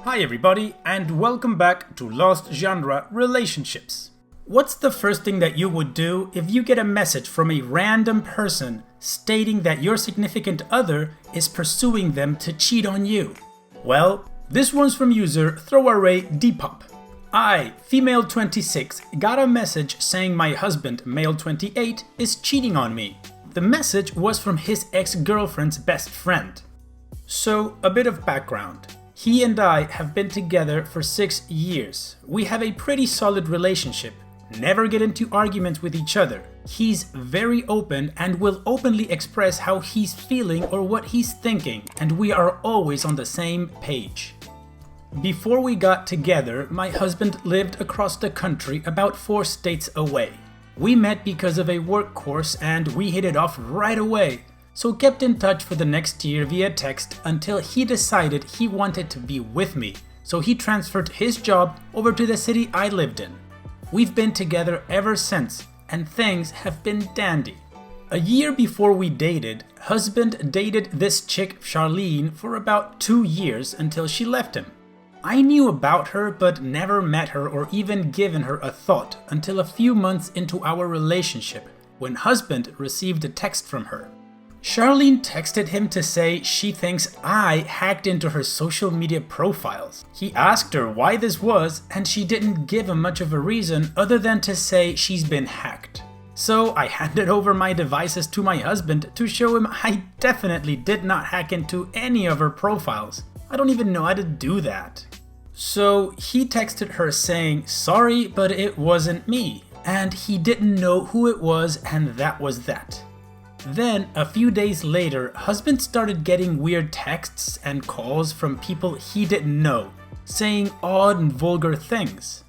Hi everybody, and welcome back to Lost Genre Relationships. What's the first thing that you would do if you get a message from a random person stating that your significant other is pursuing them to cheat on you? Well, this one's from user Throwaway Depop. I, female 26, got a message saying my husband, male 28, is cheating on me. The message was from his ex-girlfriend's best friend. So, a bit of background. He and I have been together for 6 years. We have a pretty solid relationship, never get into arguments with each other. He's very open and will openly express how he's feeling or what he's thinking, and we are always on the same page. Before we got together, my husband lived across the country about 4 states away. We met because of a work course and we hit it off right away. So kept in touch for the next year via text until he decided he wanted to be with me, so he transferred his job over to the city I lived in. We've been together ever since, and things have been dandy. A year before we dated, husband dated this chick Charlene for about 2 years until she left him. I knew about her but never met her or even given her a thought until a few months into our relationship when husband received a text from her. Charlene texted him to say she thinks I hacked into her social media profiles. He asked her why this was, and she didn't give him much of a reason other than to say she's been hacked. So I handed over my devices to my husband to show him I definitely did not hack into any of her profiles. I don't even know how to do that. So he texted her saying, sorry, but it wasn't me, and he didn't know who it was, and that was that. Then, a few days later, husband started getting weird texts and calls from people he didn't know, saying odd and vulgar things.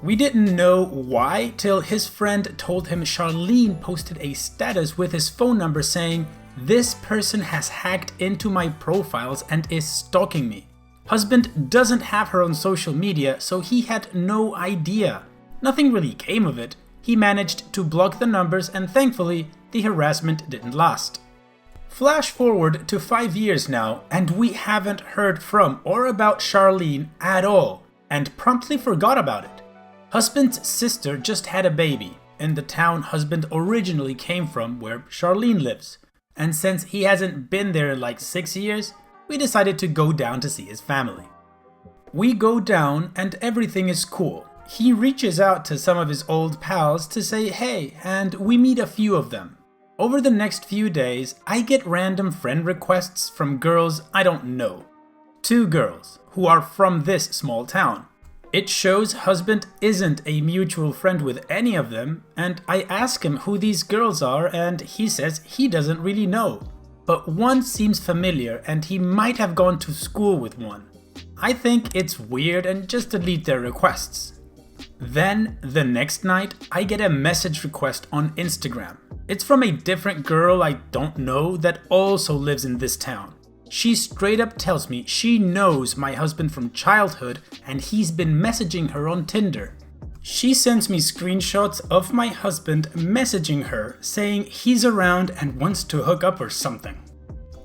We didn't know why till his friend told him Charlene posted a status with his phone number saying, "This person has hacked into my profiles and is stalking me." Husband doesn't have her on social media, so he had no idea. Nothing really came of it. He managed to block the numbers and thankfully, the harassment didn't last. Flash forward to 5 years now, and we haven't heard from or about Charlene at all, and promptly forgot about it. Husband's sister just had a baby, in the town husband originally came from where Charlene lives, and since he hasn't been there in like 6 years, we decided to go down to see his family. We go down and everything is cool. He reaches out to some of his old pals to say hey, and we meet a few of them. Over the next few days, I get random friend requests from girls I don't know. 2 girls, who are from this small town. It shows husband isn't a mutual friend with any of them, and I ask him who these girls are and he says he doesn't really know. But one seems familiar and he might have gone to school with one. I think it's weird and just delete their requests. Then, the next night, I get a message request on Instagram. It's from a different girl I don't know that also lives in this town. She straight up tells me she knows my husband from childhood and he's been messaging her on Tinder. She sends me screenshots of my husband messaging her saying he's around and wants to hook up or something.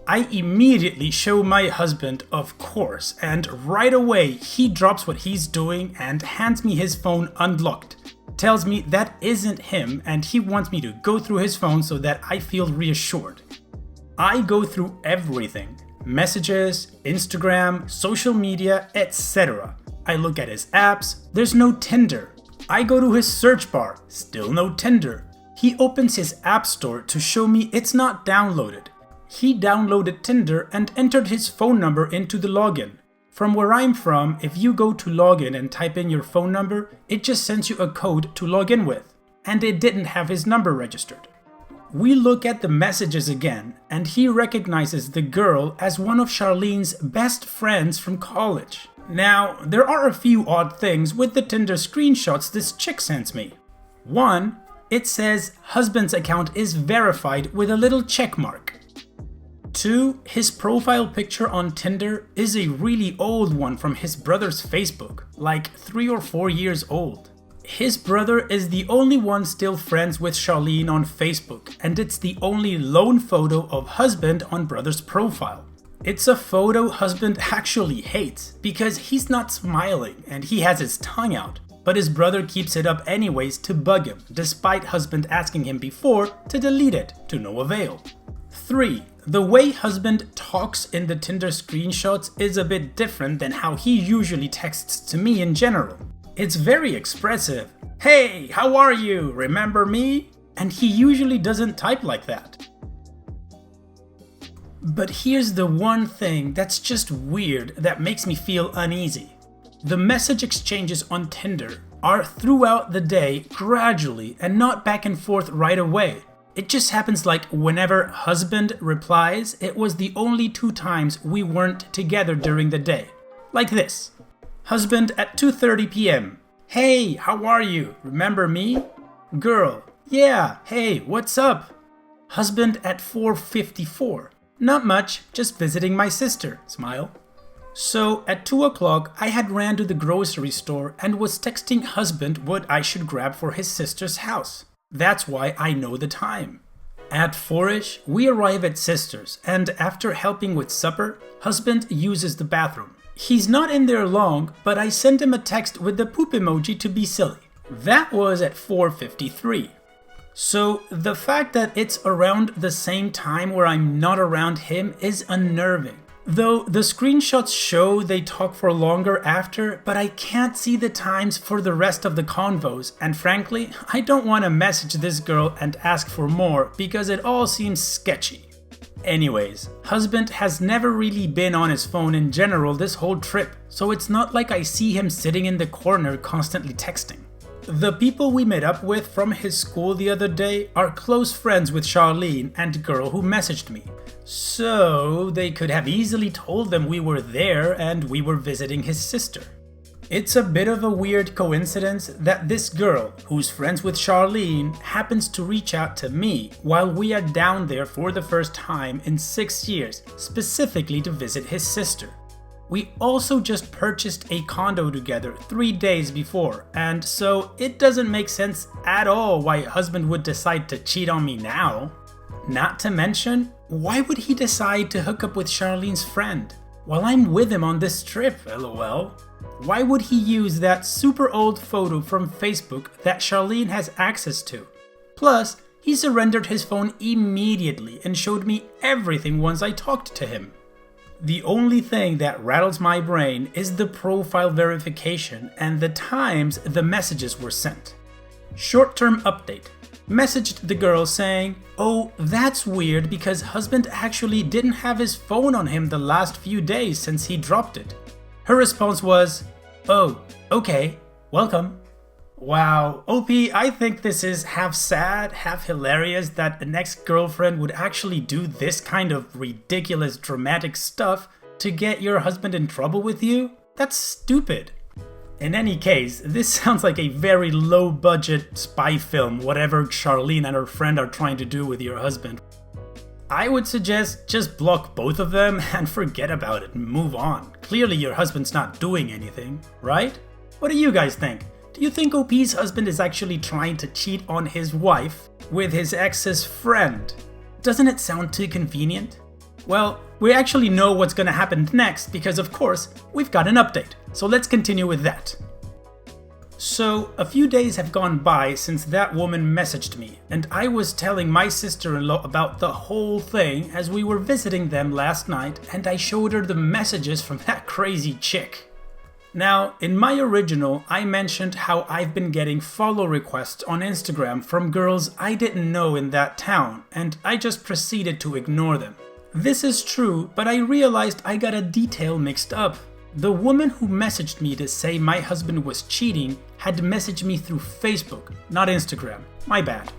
I immediately show my husband, of course, and right away he drops what he's doing and hands me his phone unlocked. Tells me that isn't him and he wants me to go through his phone so that I feel reassured. I go through everything. Messages, Instagram, social media, etc. I look at his apps, there's no Tinder. I go to his search bar, still no Tinder. He opens his app store to show me it's not downloaded. He downloaded Tinder and entered his phone number into the login. From where I'm from, if you go to login and type in your phone number, it just sends you a code to log in with. And it didn't have his number registered. We look at the messages again, and he recognizes the girl as one of Charlene's best friends from college. Now, there are a few odd things with the Tinder screenshots this chick sends me. 1, it says husband's account is verified with a little check mark. 2, his profile picture on Tinder is a really old one from his brother's Facebook, like 3 or 4 years old. His brother is the only one still friends with Charlene on Facebook, and it's the only lone photo of husband on brother's profile. It's a photo husband actually hates because he's not smiling and he has his tongue out, but his brother keeps it up anyways to bug him, despite husband asking him before to delete it, to no avail. 3. The way husband talks in the Tinder screenshots is a bit different than how he usually texts to me in general. It's very expressive. Hey, how are you? Remember me? And he usually doesn't type like that. But here's the one thing that's just weird that makes me feel uneasy. The message exchanges on Tinder are throughout the day gradually and not back and forth right away. It just happens like whenever husband replies, it was the only 2 times we weren't together during the day. Like this. Husband at 2:30 p.m. Hey, how are you? Remember me? Girl. Yeah, hey, what's up? Husband at 4:54. Not much, just visiting my sister. Smile. So at 2 o'clock, I had ran to the grocery store and was texting husband what I should grab for his sister's house. That's why I know the time. At 4ish, we arrive at sister's, and after helping with supper, husband uses the bathroom. He's not in there long, but I send him a text with the poop emoji to be silly. That was at 4:53. So the fact that it's around the same time where I'm not around him is unnerving. Though the screenshots show they talk for longer after, but I can't see the times for the rest of the convos, and frankly, I don't want to message this girl and ask for more because it all seems sketchy. Anyways, husband has never really been on his phone in general this whole trip, so it's not like I see him sitting in the corner constantly texting. The people we met up with from his school the other day are close friends with Charlene and girl who messaged me. So they could have easily told them we were there and we were visiting his sister. It's a bit of a weird coincidence that this girl, who's friends with Charlene, happens to reach out to me while we are down there for the first time in 6 years, specifically to visit his sister. We also just purchased a condo together 3 days before, and so it doesn't make sense at all why husband would decide to cheat on me now. Not to mention, why would he decide to hook up with Charlene's friend while I'm with him on this trip, lol? Why would he use that super old photo from Facebook that Charlene has access to? Plus, he surrendered his phone immediately and showed me everything once I talked to him. The only thing that rattles my brain is the profile verification and the times the messages were sent. Short-term update. Messaged the girl saying, "Oh, that's weird because husband actually didn't have his phone on him the last few days since he dropped it." Her response was, "Oh, okay, welcome." Wow, OP, I think this is half sad, half hilarious that an ex-girlfriend would actually do this kind of ridiculous dramatic stuff to get your husband in trouble with you. That's stupid. In any case, this sounds like a very low-budget spy film, whatever Charlene and her friend are trying to do with your husband. I would suggest just block both of them and forget about it and move on. Clearly your husband's not doing anything, right? What do you guys think? Do you think OP's husband is actually trying to cheat on his wife with his ex's friend? Doesn't it sound too convenient? Well, we actually know what's gonna happen next because of course, we've got an update. So let's continue with that. So, a few days have gone by since that woman messaged me, and I was telling my sister-in-law about the whole thing as we were visiting them last night, and I showed her the messages from that crazy chick. Now, in my original, I mentioned how I've been getting follow requests on Instagram from girls I didn't know in that town, and I just proceeded to ignore them. This is true, but I realized I got a detail mixed up. The woman who messaged me to say my husband was cheating had messaged me through Facebook, not Instagram. My bad.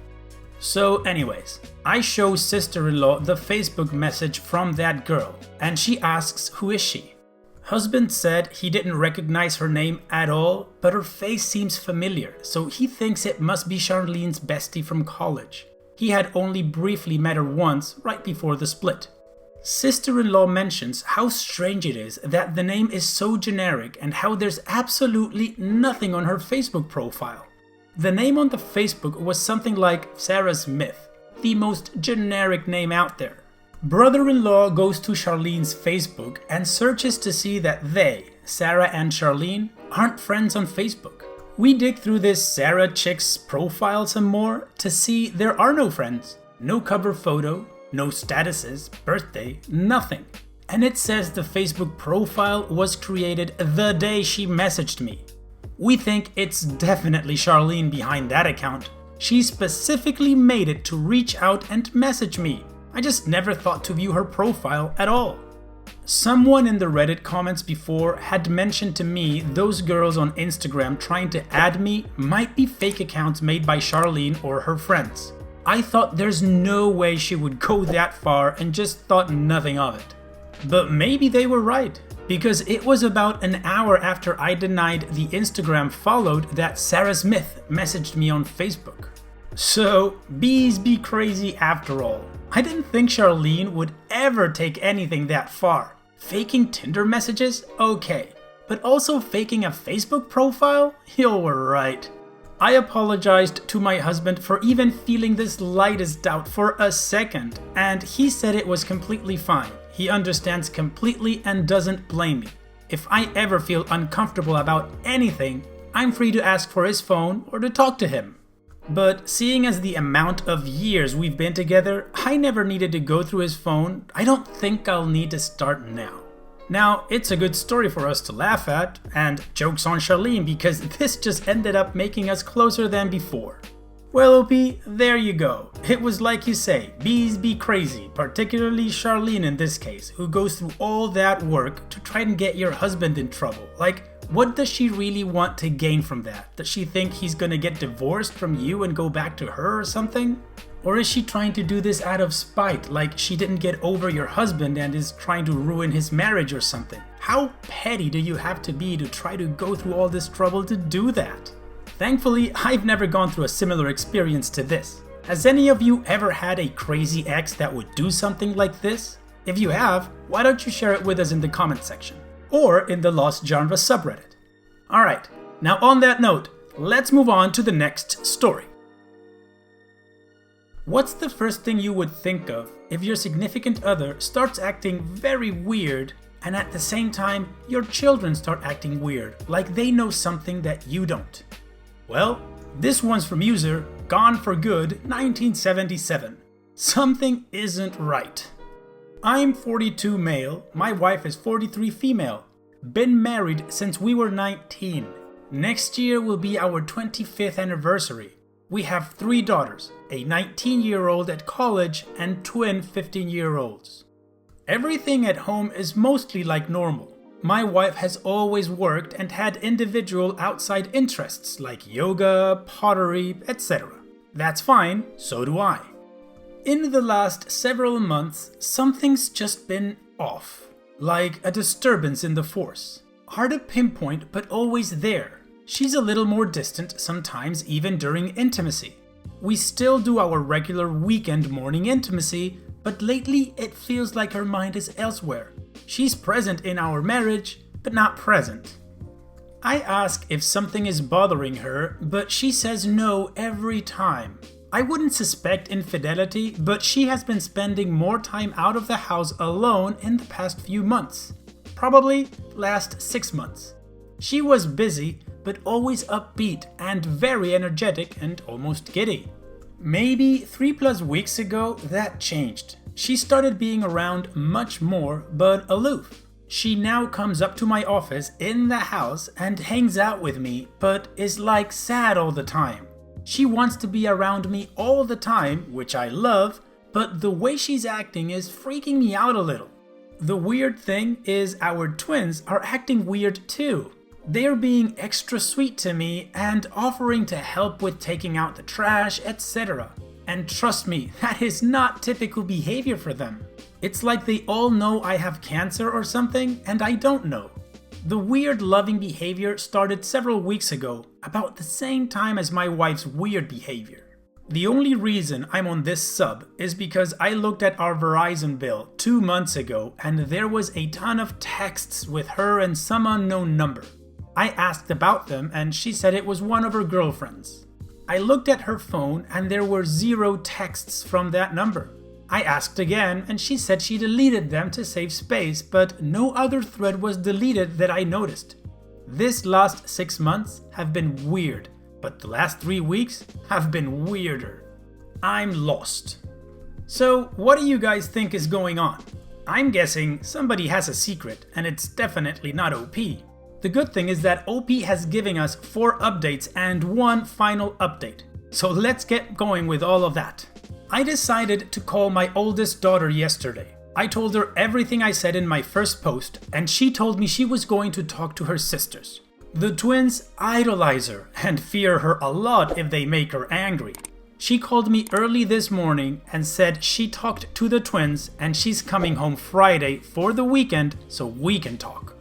So anyways, I show sister-in-law the Facebook message from that girl, and she asks who is she. Husband said he didn't recognize her name at all, but her face seems familiar, so he thinks it must be Charlene's bestie from college. He had only briefly met her once, right before the split. Sister-in-law mentions how strange it is that the name is so generic and how there's absolutely nothing on her Facebook profile. The name on the Facebook was something like Sarah Smith, the most generic name out there. Brother-in-law goes to Charlene's Facebook and searches to see that they, Sarah and Charlene, aren't friends on Facebook. We dig through this Sarah chick's profile some more to see there are no friends, no cover photo, no statuses, birthday, nothing. And it says the Facebook profile was created the day she messaged me. We think it's definitely Charlene behind that account. She specifically made it to reach out and message me. I just never thought to view her profile at all. Someone in the Reddit comments before had mentioned to me those girls on Instagram trying to add me might be fake accounts made by Charlene or her friends. I thought there's no way she would go that far and just thought nothing of it. But maybe they were right, because it was about an hour after I denied the Instagram followed that Sarah Smith messaged me on Facebook. So, bees be crazy after all. I didn't think Charlene would ever take anything that far. Faking Tinder messages? Okay. But also faking a Facebook profile? You were right. I apologized to my husband for even feeling the slightest doubt for a second, and he said it was completely fine. He understands completely and doesn't blame me. If I ever feel uncomfortable about anything, I'm free to ask for his phone or to talk to him. But seeing as the amount of years we've been together, I never needed to go through his phone. I don't think I'll need to start now. Now, it's a good story for us to laugh at, and jokes on Charlene because this just ended up making us closer than before. Well, OP, there you go. It was like you say, bees be crazy, particularly Charlene in this case, who goes through all that work to try and get your husband in trouble. Like, what does she really want to gain from that? Does she think he's gonna get divorced from you and go back to her or something? Or is she trying to do this out of spite, like she didn't get over your husband and is trying to ruin his marriage or something? How petty do you have to be to try to go through all this trouble to do that? Thankfully, I've never gone through a similar experience to this. Has any of you ever had a crazy ex that would do something like this? If you have, why don't you share it with us in the comment section? Or in the Lost Genre subreddit. Alright, now on that note, let's move on to the next story. What's the first thing you would think of if your significant other starts acting very weird and at the same time your children start acting weird, like they know something that you don't? Well, this one's from user Gone for Good 1977. Something isn't right. I'm 42 male, my wife is 43 female. Been married since we were 19. Next year will be our 25th anniversary. We have 3 daughters, a 19-year-old at college and twin 15-year-olds. Everything at home is mostly like normal. My wife has always worked and had individual outside interests like yoga, pottery, etc. That's fine, so do I. In the last several months, something's just been off. Like a disturbance in the force. Hard to pinpoint, but always there. She's a little more distant, sometimes even during intimacy. We still do our regular weekend morning intimacy, but lately it feels like her mind is elsewhere. She's present in our marriage, but not present. I ask if something is bothering her, but she says no every time. I wouldn't suspect infidelity, but she has been spending more time out of the house alone in the past few months. Probably last 6 months. She was busy, but always upbeat and very energetic and almost giddy. Maybe 3+ weeks ago that changed. She started being around much more, but aloof. She now comes up to my office in the house and hangs out with me, but is like sad all the time. She wants to be around me all the time, which I love, but the way she's acting is freaking me out a little. The weird thing is our twins are acting weird too. They're being extra sweet to me and offering to help with taking out the trash, etc. And trust me, that is not typical behavior for them. It's like they all know I have cancer or something and I don't know. The weird loving behavior started several weeks ago, about the same time as my wife's weird behavior. The only reason I'm on this sub is because I looked at our Verizon bill 2 months ago and there was a ton of texts with her and some unknown number. I asked about them and she said it was one of her girlfriends. I looked at her phone and there were 0 texts from that number. I asked again and she said she deleted them to save space, but no other thread was deleted that I noticed. This last 6 months have been weird, but the last 3 weeks have been weirder. I'm lost. So what do you guys think is going on? I'm guessing somebody has a secret and it's definitely not OP. The good thing is that OP has given us 4 updates and 1 final update. So let's get going with all of that. I decided to call my oldest daughter yesterday. I told her everything I said in my first post, and she told me she was going to talk to her sisters. The twins idolize her and fear her a lot if they make her angry. She called me early this morning and said she talked to the twins and she's coming home Friday for the weekend so we can talk.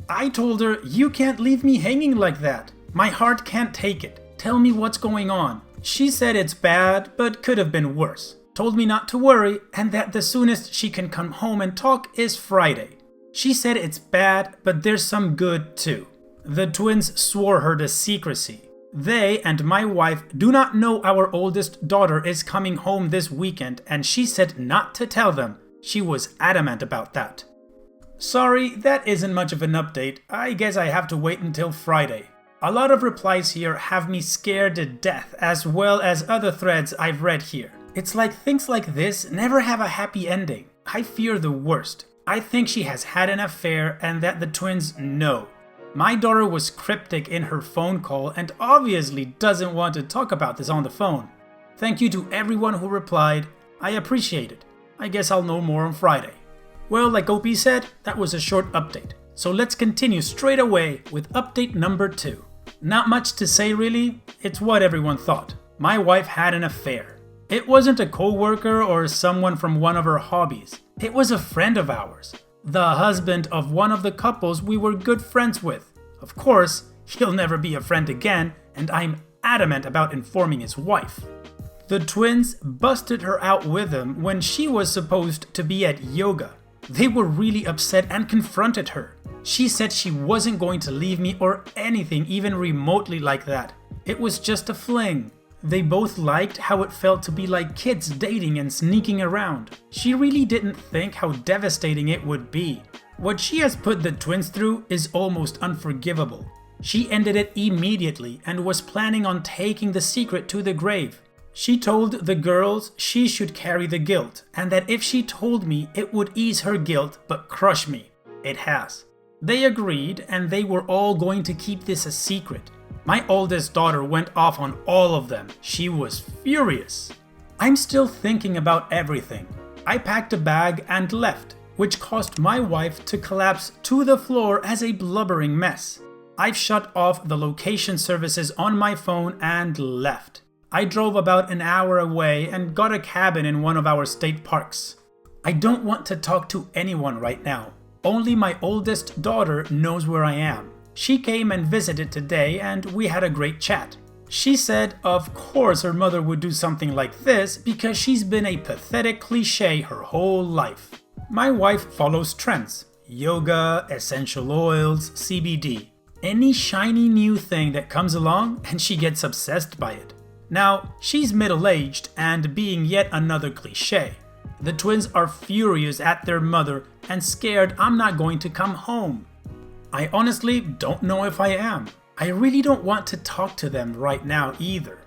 I told her, you can't leave me hanging like that. My heart can't take it. Tell me what's going on. She said it's bad, but could have been worse. Told me not to worry and that the soonest she can come home and talk is Friday. She said it's bad, but there's some good too. The twins swore her to secrecy. They and my wife do not know our oldest daughter is coming home this weekend, and she said not to tell them. She was adamant about that. Sorry, that isn't much of an update. I guess I have to wait until Friday. A lot of replies here have me scared to death, as well as other threads I've read here. It's like things like this never have a happy ending. I fear the worst. I think she has had an affair and that the twins know. My daughter was cryptic in her phone call and obviously doesn't want to talk about this on the phone. Thank you to everyone who replied. I appreciate it. I guess I'll know more on Friday. Well, like OP said, that was a short update. So let's continue straight away with update number 2. Not much to say really, it's what everyone thought. My wife had an affair. It wasn't a co-worker or someone from one of her hobbies. It was a friend of ours. The husband of one of the couples we were good friends with. Of course, he'll never be a friend again, and I'm adamant about informing his wife. The twins busted her out with him when she was supposed to be at yoga. They were really upset and confronted her. She said she wasn't going to leave me or anything even remotely like that. It was just a fling. They both liked how it felt to be like kids dating and sneaking around. She really didn't think how devastating it would be. What she has put the twins through is almost unforgivable. She ended it immediately and was planning on taking the secret to the grave. She told the girls she should carry the guilt and that if she told me it would ease her guilt but crush me. It has. They agreed and they were all going to keep this a secret. My oldest daughter went off on all of them. She was furious. I'm still thinking about everything. I packed a bag and left, which caused my wife to collapse to the floor as a blubbering mess. I've shut off the location services on my phone and left. I drove about an hour away and got a cabin in one of our state parks. I don't want to talk to anyone right now. Only my oldest daughter knows where I am. She came and visited today and we had a great chat. She said of course her mother would do something like this because she's been a pathetic cliche her whole life. My wife follows trends. Yoga, essential oils, CBD. Any shiny new thing that comes along and she gets obsessed by it. Now, she's middle-aged and being yet another cliche. The twins are furious at their mother and scared I'm not going to come home. I honestly don't know if I am. I really don't want to talk to them right now either.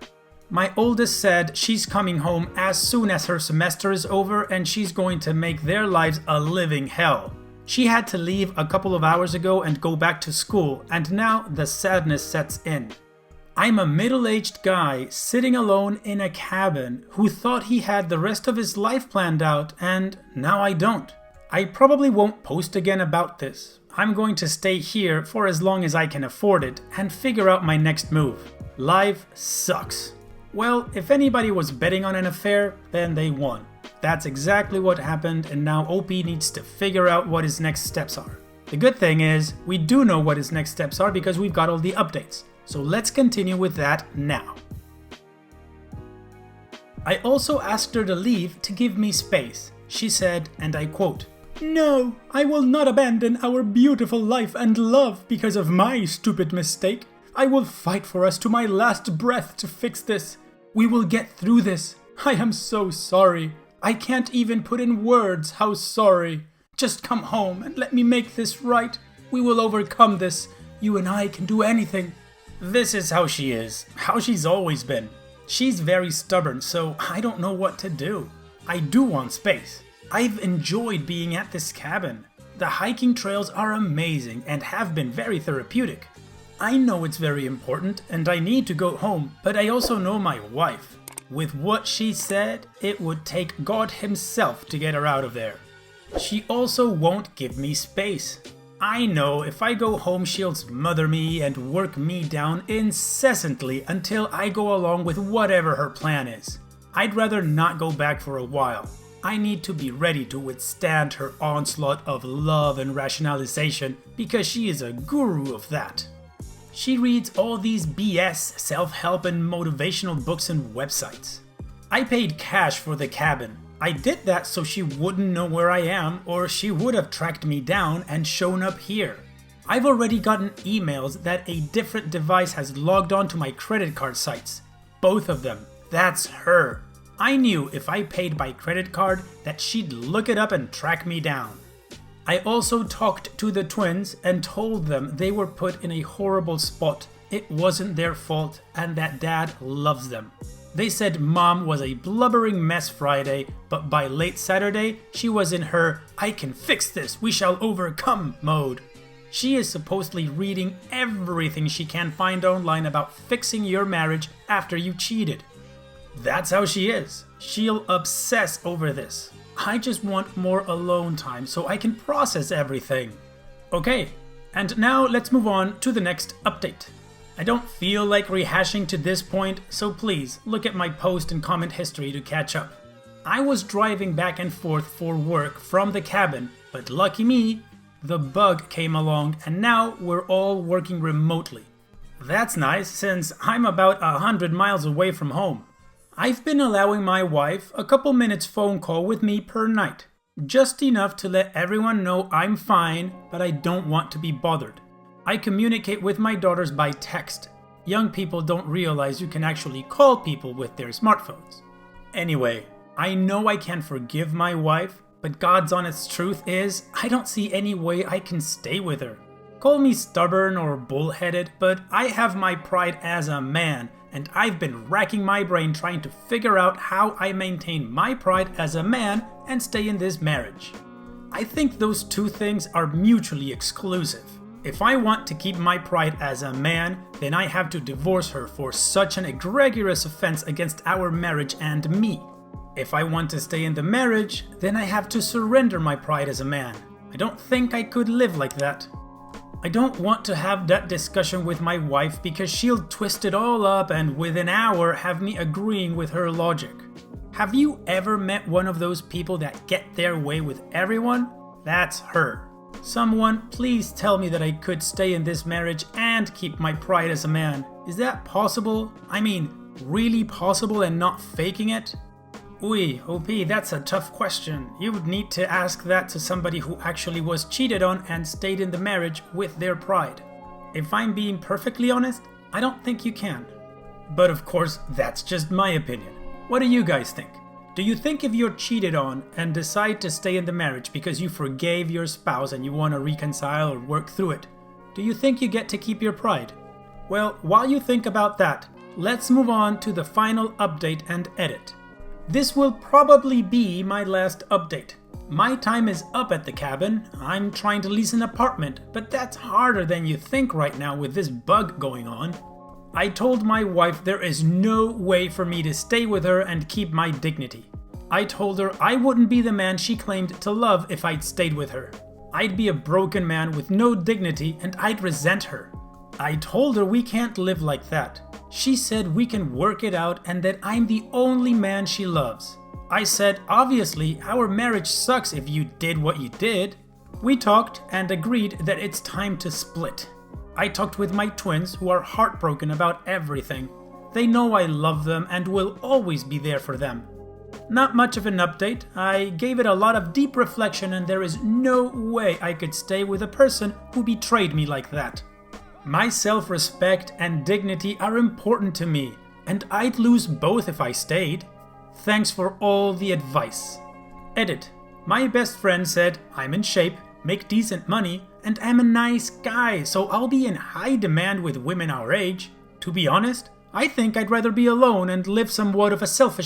My oldest said she's coming home as soon as her semester is over and she's going to make their lives a living hell. She had to leave a couple of hours ago and go back to school, and now the sadness sets in. I'm a middle-aged guy sitting alone in a cabin who thought he had the rest of his life planned out, and now I don't. I probably won't post again about this. I'm going to stay here for as long as I can afford it and figure out my next move. Life sucks. Well, if anybody was betting on an affair, then they won. That's exactly what happened, and now OP needs to figure out what his next steps are. The good thing is, we do know what his next steps are because we've got all the updates. So let's continue with that now. I also asked her to leave to give me space. She said, and I quote, "No, I will not abandon our beautiful life and love because of my stupid mistake. I will fight for us to my last breath to fix this. We will get through this. I am so sorry. I can't even put in words how sorry. Just come home and let me make this right. We will overcome this. You and I can do anything. This is how she is, how she's always been. She's very stubborn, so I don't know what to do. I do want space. I've enjoyed being at this cabin. The hiking trails are amazing and have been very therapeutic. I know it's very important and I need to go home, but I also know my wife. With what she said, it would take God himself to get her out of there. She also won't give me space. I know if I go home she'll smother me and work me down incessantly until I go along with whatever her plan is. I'd rather not go back for a while. I need to be ready to withstand her onslaught of love and rationalization because she is a guru of that. She reads all these BS, self-help and motivational books and websites. I paid cash for the cabin. I did that so she wouldn't know where I am or she would have tracked me down and shown up here. I've already gotten emails that a different device has logged on to my credit card sites. Both of them. That's her. I knew if I paid by credit card that she'd look it up and track me down. I also talked to the twins and told them they were put in a horrible spot. It wasn't their fault and that Dad loves them. They said Mom was a blubbering mess Friday, but by late Saturday, she was in her "I can fix this, we shall overcome" mode. She is supposedly reading everything she can find online about fixing your marriage after you cheated. That's how she is. She'll obsess over this. I just want more alone time so I can process everything. Okay, and now let's move on to the next update. I don't feel like rehashing to this point, so please look at my post and comment history to catch up. I was driving back and forth for work from the cabin, but lucky me, the bug came along and now we're all working remotely. That's nice since I'm about 100 miles away from home. I've been allowing my wife a couple minutes phone call with me per night, just enough to let everyone know I'm fine, but I don't want to be bothered. I communicate with my daughters by text. Young people don't realize you can actually call people with their smartphones. Anyway, I know I can forgive my wife, but God's honest truth is, I don't see any way I can stay with her. Call me stubborn or bullheaded, but I have my pride as a man, and I've been racking my brain trying to figure out how I maintain my pride as a man and stay in this marriage. I think those two things are mutually exclusive. If I want to keep my pride as a man, then I have to divorce her for such an egregious offense against our marriage and me. If I want to stay in the marriage, then I have to surrender my pride as a man. I don't think I could live like that. I don't want to have that discussion with my wife because she'll twist it all up and within an hour have me agreeing with her logic. Have you ever met one of those people that get their way with everyone? That's her. Someone please tell me that I could stay in this marriage and keep my pride as a man. Is that possible? I mean, really possible and not faking it? Uy, OP, that's a tough question. You would need to ask that to somebody who actually was cheated on and stayed in the marriage with their pride. If I'm being perfectly honest, I don't think you can. But of course, that's just my opinion. What do you guys think? Do you think if you're cheated on and decide to stay in the marriage because you forgave your spouse and you want to reconcile or work through it, do you think you get to keep your pride? Well, while you think about that, let's move on to the final update and edit. This will probably be my last update. My time is up at the cabin. I'm trying to lease an apartment, but that's harder than you think right now with this bug going on. I told my wife there is no way for me to stay with her and keep my dignity. I told her I wouldn't be the man she claimed to love if I'd stayed with her. I'd be a broken man with no dignity and I'd resent her. I told her we can't live like that. She said we can work it out and that I'm the only man she loves. I said, obviously, our marriage sucks if you did what you did. We talked and agreed that it's time to split. I talked with my twins who are heartbroken about everything. They know I love them and will always be there for them. Not much of an update. I gave it a lot of deep reflection and there is no way I could stay with a person who betrayed me like that. My self-respect and dignity are important to me, and I'd lose both if I stayed. Thanks for all the advice. Edit. My best friend said I'm in shape, make decent money, and am a nice guy, so I'll be in high demand with women our age. To be honest, I think I'd rather be alone and live somewhat of a selfish